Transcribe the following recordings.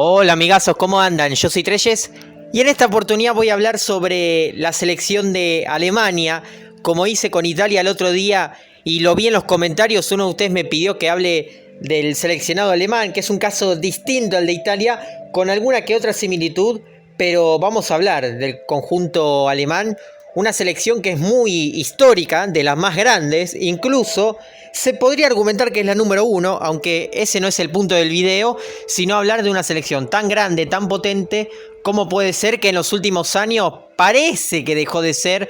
Hola amigazos, ¿cómo andan? Yo soy Treyes y en esta oportunidad voy a hablar sobre la selección de Alemania, como hice con Italia el otro día y lo vi en los comentarios. Uno de ustedes me pidió que hable del seleccionado alemán, que es un caso distinto al de Italia, con alguna que otra similitud, pero vamos a hablar del conjunto alemán, una selección que es muy histórica, de las más grandes, incluso se podría argumentar que es la número uno, aunque ese no es el punto del video, sino hablar de una selección tan grande, tan potente, como puede ser que en los últimos años parece que dejó de ser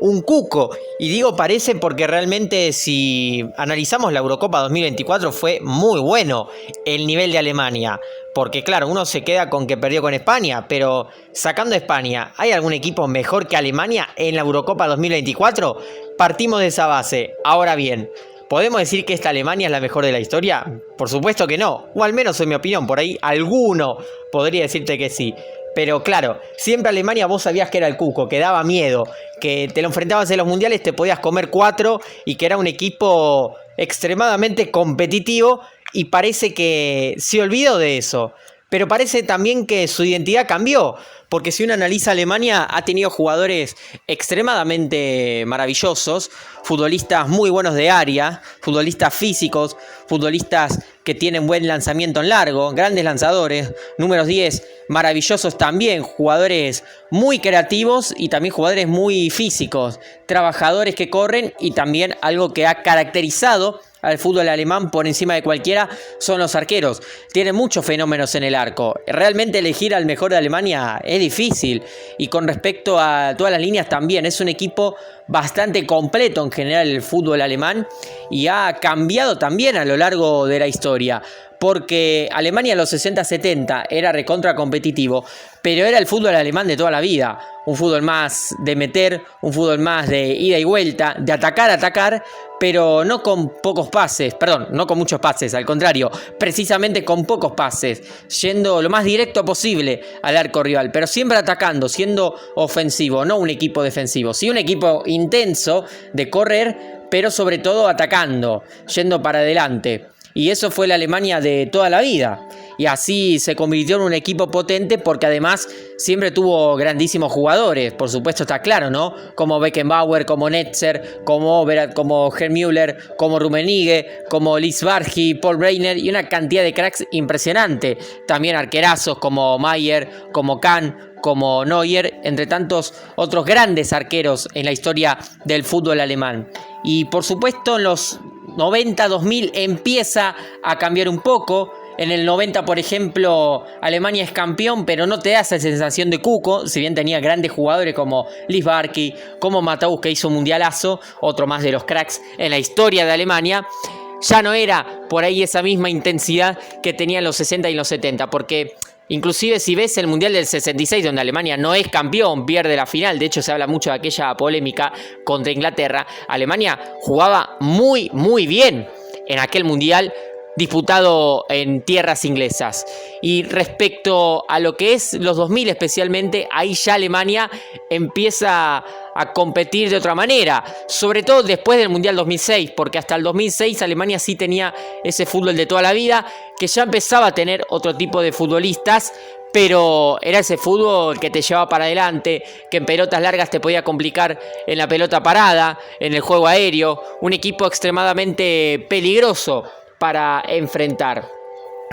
un cuco. Y digo parece porque realmente si analizamos la Eurocopa 2024 fue muy bueno el nivel de Alemania. Porque claro, uno se queda con que perdió con España, pero sacando a España, ¿hay algún equipo mejor que Alemania en la Eurocopa 2024? Partimos de esa base. Ahora bien, ¿podemos decir que esta Alemania es la mejor de la historia? Por supuesto que no, o al menos en mi opinión, por ahí alguno podría decirte que sí. Pero claro, siempre Alemania vos sabías que era el cuco, que daba miedo, que te lo enfrentabas en los mundiales, te podías comer 4 y que era un equipo extremadamente competitivo, y parece que se olvidó de eso. Pero parece también que su identidad cambió, porque si uno analiza Alemania ha tenido jugadores extremadamente maravillosos, futbolistas muy buenos de área, futbolistas físicos, futbolistas que tienen buen lanzamiento en largo, grandes lanzadores, números 10 maravillosos también, jugadores muy creativos y también jugadores muy físicos, trabajadores que corren, y también algo que ha caracterizado al fútbol alemán por encima de cualquiera son los arqueros. Tienen muchos fenómenos en el arco. Realmente elegir al mejor de Alemania es difícil. Y con respecto a todas las líneas también. Es un equipo bastante completo en general el fútbol alemán. Y ha cambiado también a lo largo de la historia. Porque Alemania en los 60-70 era recontra competitivo, pero era el fútbol alemán de toda la vida. Un fútbol más de meter, un fútbol más de ida y vuelta, de atacar, pero no con pocos pases, perdón, no con muchos pases, al contrario, precisamente con pocos pases, yendo lo más directo posible al arco rival, pero siempre atacando, siendo ofensivo, no un equipo defensivo, sí un equipo intenso de correr, pero sobre todo atacando, yendo para adelante. Y eso fue la Alemania de toda la vida. Y así se convirtió en un equipo potente porque además siempre tuvo grandísimos jugadores. Por supuesto está claro, ¿no? Como Beckenbauer, como Netzer, como Gerd Müller, como Rummenigge, como Liz Bargi, Paul Breitner y una cantidad de cracks impresionante. También arquerazos como Mayer, como Kahn, como Neuer, entre tantos otros grandes arqueros en la historia del fútbol alemán. Y por supuesto en los 90-2000 empieza a cambiar un poco. En el 90, por ejemplo, Alemania es campeón, pero no te da esa sensación de cuco, si bien tenía grandes jugadores como Liz Barki, como Matthaus, que hizo un mundialazo, otro más de los cracks en la historia de Alemania. Ya no era por ahí esa misma intensidad que tenía en los 60 y los 70, porque inclusive si ves el Mundial del 66, donde Alemania no es campeón, pierde la final, de hecho se habla mucho de aquella polémica contra Inglaterra, Alemania jugaba muy bien en aquel Mundial disputado en tierras inglesas. Y respecto a lo que es los 2000 especialmente, ahí ya Alemania empieza a competir de otra manera, sobre todo después del Mundial 2006, porque hasta el 2006 Alemania sí tenía ese fútbol de toda la vida, que ya empezaba a tener otro tipo de futbolistas, pero era ese fútbol que te llevaba para adelante, que en pelotas largas te podía complicar en la pelota parada, en el juego aéreo, un equipo extremadamente peligroso para enfrentar.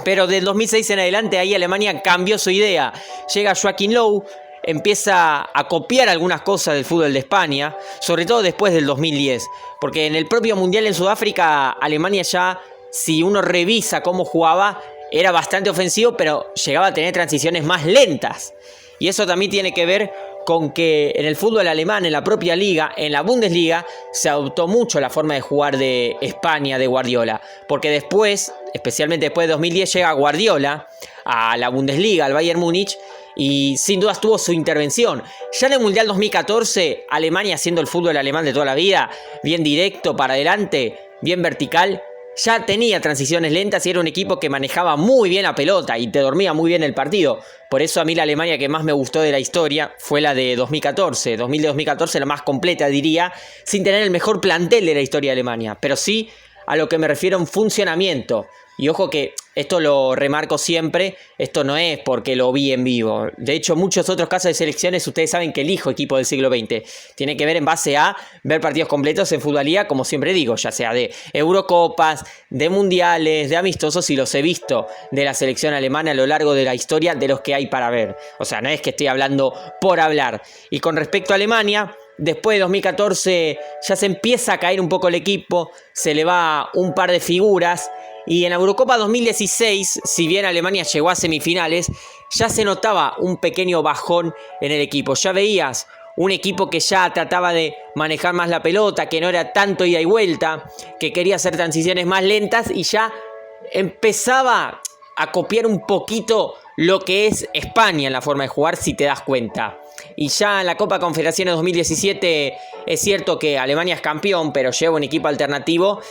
Pero del 2006 en adelante ahí Alemania cambió su idea. Llega Joachim Löw, empieza a copiar algunas cosas del fútbol de España, sobre todo después del 2010, porque en el propio Mundial en Sudáfrica Alemania ya, si uno revisa cómo jugaba, era bastante ofensivo, pero llegaba a tener transiciones más lentas. Y eso también tiene que ver con que en el fútbol alemán, en la propia liga, en la Bundesliga, se adoptó mucho la forma de jugar de España, de Guardiola. Porque después, especialmente después de 2010, llega Guardiola a la Bundesliga, al Bayern Múnich, y sin dudas tuvo su intervención. Ya en el Mundial 2014, Alemania, siendo el fútbol alemán de toda la vida, bien directo para adelante, bien vertical, ya tenía transiciones lentas y era un equipo que manejaba muy bien la pelota y te dormía muy bien el partido. Por eso a mí la Alemania que más me gustó de la historia fue la de 2014. 2000 de 2014 la más completa, diría, sin tener el mejor plantel de la historia de Alemania, pero sí a lo que me refiero en funcionamiento. Y ojo que esto lo remarco siempre, esto no es porque lo vi en vivo. De hecho, muchos otros casos de selecciones, ustedes saben que elijo equipo del siglo XX. Tiene que ver en base a ver partidos completos en Futbolía, como siempre digo, ya sea de Eurocopas, de Mundiales, de amistosos, y los he visto de la selección alemana a lo largo de la historia de los que hay para ver. O sea, no es que estoy hablando por hablar. Y con respecto a Alemania, después de 2014 ya se empieza a caer un poco el equipo, se le va un par de figuras. Y en la Eurocopa 2016, si bien Alemania llegó a semifinales, ya se notaba un pequeño bajón en el equipo. Ya veías un equipo que ya trataba de manejar más la pelota, que no era tanto ida y vuelta, que quería hacer transiciones más lentas y ya empezaba a copiar un poquito lo que es España en la forma de jugar, si te das cuenta. Y ya en la Copa Confederaciones 2017 es cierto que Alemania es campeón, pero lleva un equipo alternativo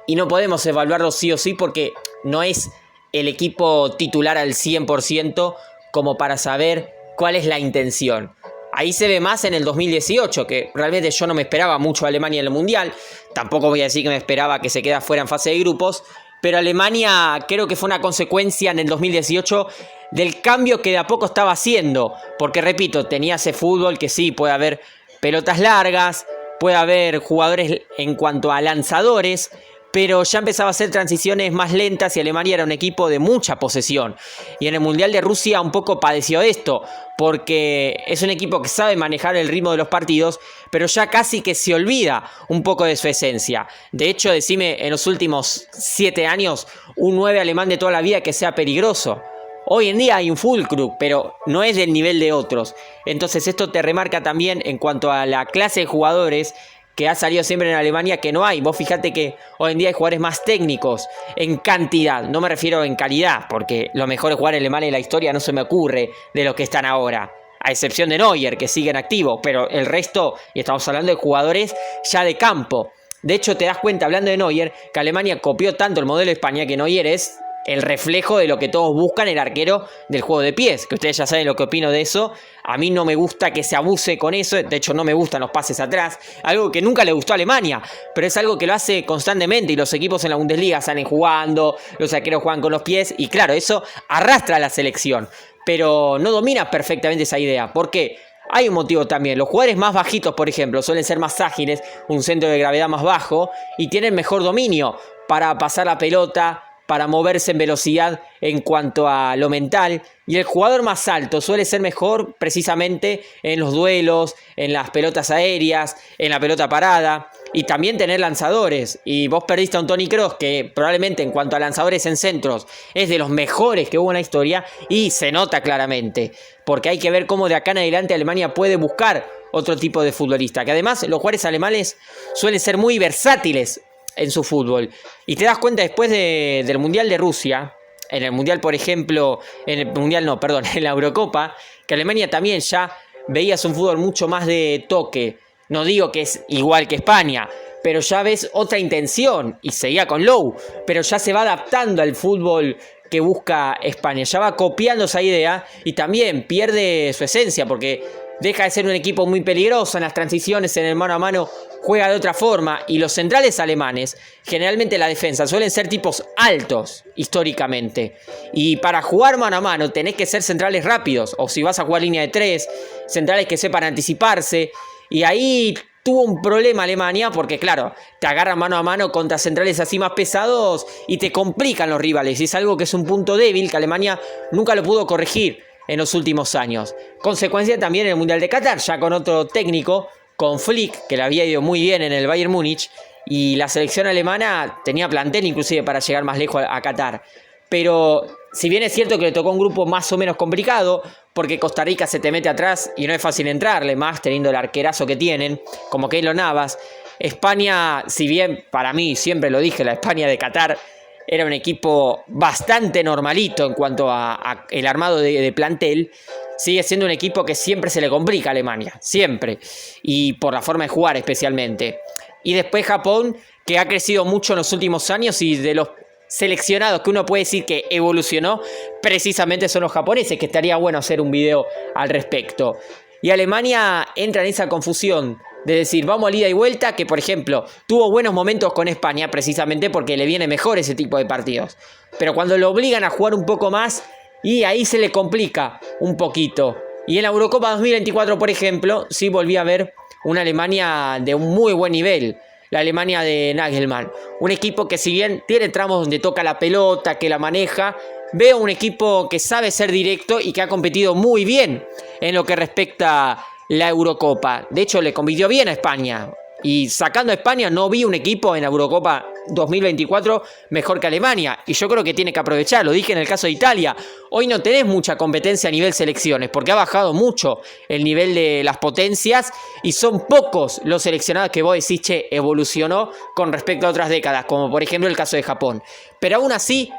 y no podemos evaluarlo sí o sí porque no es el equipo titular al 100% como para saber cuál es la intención. Ahí se ve más en el 2018, que realmente yo no me esperaba mucho a Alemania en el Mundial. Tampoco voy a decir que me esperaba que se quede fuera en fase de grupos. Pero Alemania creo que fue una consecuencia en el 2018 del cambio que de a poco estaba haciendo. Porque repito, tenía ese fútbol que sí, puede haber pelotas largas, puede haber jugadores en cuanto a lanzadores, pero ya empezaba a hacer transiciones más lentas y Alemania era un equipo de mucha posesión. Y en el Mundial de Rusia un poco padeció esto, porque es un equipo que sabe manejar el ritmo de los partidos, pero ya casi que se olvida un poco de su esencia. De hecho, decime en los últimos 7 años un 9 alemán de toda la vida que sea peligroso. Hoy en día hay un Füllkrug, pero no es del nivel de otros. Entonces esto te remarca también en cuanto a la clase de jugadores que ha salido siempre en Alemania, que no hay. Vos fijate que hoy en día hay jugadores más técnicos en cantidad, no me refiero en calidad, porque los mejores jugadores alemanes en la historia no se me ocurre de los que están ahora, a excepción de Neuer, que siguen activos, pero el resto, y estamos hablando de jugadores ya de campo. De hecho, te das cuenta, hablando de Neuer, que Alemania copió tanto el modelo de España que Neuer es el reflejo de lo que todos buscan, el arquero del juego de pies, que ustedes ya saben lo que opino de eso. A mí no me gusta que se abuse con eso, de hecho no me gustan los pases atrás, algo que nunca le gustó a Alemania, pero es algo que lo hace constantemente y los equipos en la Bundesliga salen jugando, los arqueros juegan con los pies y claro, eso arrastra a la selección, pero no domina perfectamente esa idea. ¿Por qué? Hay un motivo también, los jugadores más bajitos, por ejemplo, suelen ser más ágiles, un centro de gravedad más bajo y tienen mejor dominio para pasar la pelota, para moverse en velocidad en cuanto a lo mental. Y el jugador más alto suele ser mejor precisamente en los duelos, en las pelotas aéreas, en la pelota parada. Y también tener lanzadores. Y vos perdiste a un Toni Kroos que probablemente en cuanto a lanzadores en centros es de los mejores que hubo en la historia. Y se nota claramente. Porque hay que ver cómo de acá en adelante Alemania puede buscar otro tipo de futbolista. Que además los jugadores alemanes suelen ser muy versátiles en su fútbol. Y te das cuenta después del Mundial de Rusia, en el Mundial, por ejemplo, en la Eurocopa, que Alemania también ya veías un fútbol mucho más de toque. No digo que es igual que España, pero ya ves otra intención, y seguía con Low, pero ya se va adaptando al fútbol que busca España, ya va copiando esa idea y también pierde su esencia, porque deja de ser un equipo muy peligroso en las transiciones, en el mano a mano juega de otra forma, y los centrales alemanes, generalmente la defensa, suelen ser tipos altos históricamente, y para jugar mano a mano tenés que ser centrales rápidos, o si vas a jugar línea de 3, centrales que sepan anticiparse, y ahí tuvo un problema Alemania, porque claro, te agarran mano a mano contra centrales así más pesados y te complican los rivales, y es algo que es un punto débil que Alemania nunca lo pudo corregir en los últimos años. Consecuencia también en el Mundial de Qatar, ya con otro técnico, con Flick, que le había ido muy bien en el Bayern Múnich, y la selección alemana tenía plantel inclusive para llegar más lejos a Qatar. Pero si bien es cierto que le tocó un grupo más o menos complicado, porque Costa Rica se te mete atrás y no es fácil entrarle, más teniendo el arquerazo que tienen, como Keylor Navas. España, si bien para mí, siempre lo dije, la España de Qatar era un equipo bastante normalito en cuanto a el armado de plantel, sigue siendo un equipo que siempre se le complica a Alemania, siempre, y por la forma de jugar especialmente. Y después Japón, que ha crecido mucho en los últimos años, y de los seleccionados que uno puede decir que evolucionó, precisamente son los japoneses, que estaría bueno hacer un video al respecto. Y Alemania entra en esa confusión de decir, vamos a ida y vuelta, que por ejemplo, tuvo buenos momentos con España, precisamente porque le viene mejor ese tipo de partidos. Pero cuando lo obligan a jugar un poco más, y ahí se le complica un poquito. Y en la Eurocopa 2024, por ejemplo, sí volví a ver una Alemania de un muy buen nivel. La Alemania de Nagelsmann. Un equipo que si bien tiene tramos donde toca la pelota, que la maneja, veo un equipo que sabe ser directo y que ha competido muy bien en lo que respecta a la Eurocopa. De hecho, le compitió bien a España. Y sacando a España, no vi un equipo en la Eurocopa 2024 mejor que Alemania. Y yo creo que tiene que aprovechar. Lo dije en el caso de Italia. Hoy no tenés mucha competencia a nivel selecciones, porque ha bajado mucho el nivel de las potencias. Y son pocos los seleccionados que vos decís, che, evolucionó con respecto a otras décadas. Como por ejemplo el caso de Japón. Pero aún así,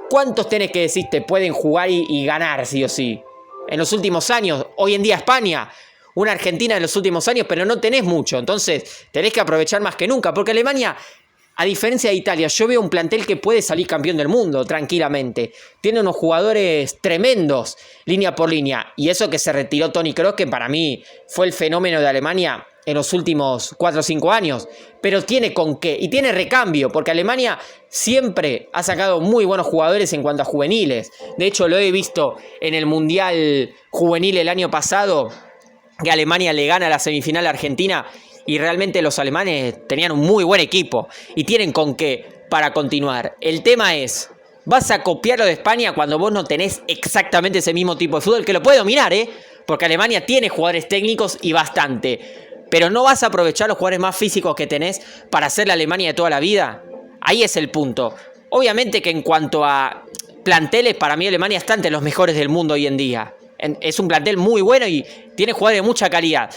¿cuántos tenés que decir te pueden jugar y ganar sí o sí? En los últimos años, hoy en día España, una Argentina en los últimos años, pero no tenés mucho. Entonces tenés que aprovechar más que nunca. Porque Alemania, a diferencia de Italia, yo veo un plantel que puede salir campeón del mundo tranquilamente. Tiene unos jugadores tremendos, línea por línea. Y eso que se retiró Toni Kroos, que para mí fue el fenómeno de Alemania en los últimos 4 o 5 años. Pero tiene con qué. Y tiene recambio, porque Alemania siempre ha sacado muy buenos jugadores en cuanto a juveniles. De hecho, lo he visto en el Mundial Juvenil el año pasado, que Alemania le gana la semifinal a Argentina y realmente los alemanes tenían un muy buen equipo y tienen con qué para continuar. El tema es, ¿vas a copiar lo de España cuando vos no tenés exactamente ese mismo tipo de fútbol? Que lo puede dominar, porque Alemania tiene jugadores técnicos y bastante. Pero ¿no vas a aprovechar los jugadores más físicos que tenés para hacer la Alemania de toda la vida? Ahí es el punto. Obviamente que en cuanto a planteles, para mí Alemania está entre los mejores del mundo hoy en día. Es un plantel muy bueno y tiene jugadores de mucha calidad.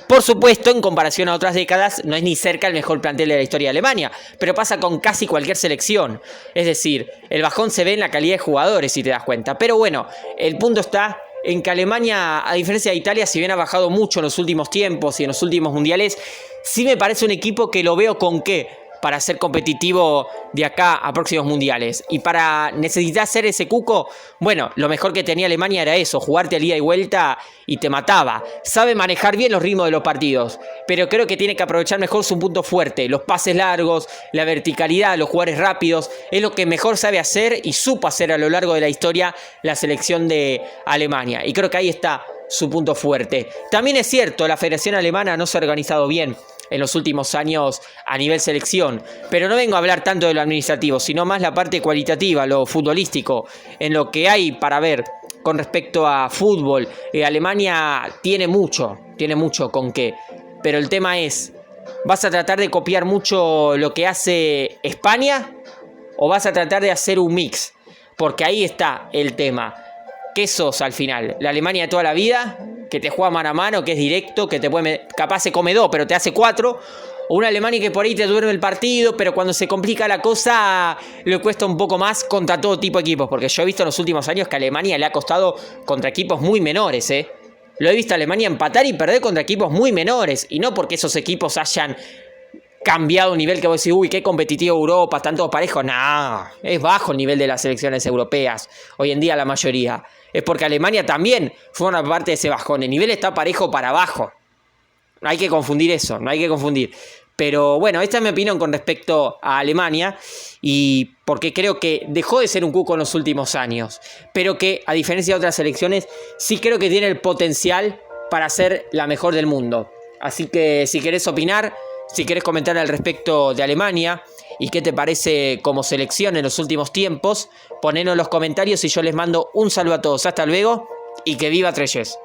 Por supuesto, en comparación a otras décadas, no es ni cerca el mejor plantel de la historia de Alemania, pero pasa con casi cualquier selección. Es decir, el bajón se ve en la calidad de jugadores, si te das cuenta. Pero bueno, el punto está en que Alemania, a diferencia de Italia, si bien ha bajado mucho en los últimos tiempos y en los últimos mundiales, sí me parece un equipo que lo veo con qué para ser competitivo de acá a próximos mundiales. Y para necesitar ser ese cuco, bueno, lo mejor que tenía Alemania era eso, jugarte al ida y vuelta y te mataba. Sabe manejar bien los ritmos de los partidos, pero creo que tiene que aprovechar mejor su punto fuerte, los pases largos, la verticalidad, los jugadores rápidos, es lo que mejor sabe hacer y supo hacer a lo largo de la historia la selección de Alemania. Y creo que ahí está su punto fuerte. También es cierto, la Federación Alemana no se ha organizado bien en los últimos años a nivel selección, pero no vengo a hablar tanto de lo administrativo, sino más la parte cualitativa, lo futbolístico, en lo que hay para ver con respecto a fútbol. Alemania tiene mucho con qué, pero el tema es, ¿vas a tratar de copiar mucho lo que hace España o vas a tratar de hacer un mix? Porque ahí está el tema. ¿Qué sos al final? ¿La Alemania de toda la vida? Que te juega mano a mano, que es directo, que te puede, capaz se come 2, pero te hace 4. O una Alemania que por ahí te duerme el partido, pero cuando se complica la cosa le cuesta un poco más contra todo tipo de equipos. Porque yo he visto en los últimos años que a Alemania le ha costado contra equipos muy menores, Lo he visto a Alemania empatar y perder contra equipos muy menores. Y no porque esos equipos hayan cambiado un nivel que vos decís, uy, qué competitivo Europa, están todos parejos. No, es bajo el nivel de las selecciones europeas. Hoy en día la mayoría. Es porque Alemania también forma parte de ese bajón. El nivel está parejo para abajo. No hay que confundir eso, no hay que confundir. Pero bueno, esta es mi opinión con respecto a Alemania. Y porque creo que dejó de ser un cuco en los últimos años. Pero que, a diferencia de otras selecciones, sí creo que tiene el potencial para ser la mejor del mundo. Así que si querés opinar, si querés comentar al respecto de Alemania y qué te parece como selección en los últimos tiempos, ponelo en los comentarios y yo les mando un saludo a todos. Hasta luego y que viva Treyes.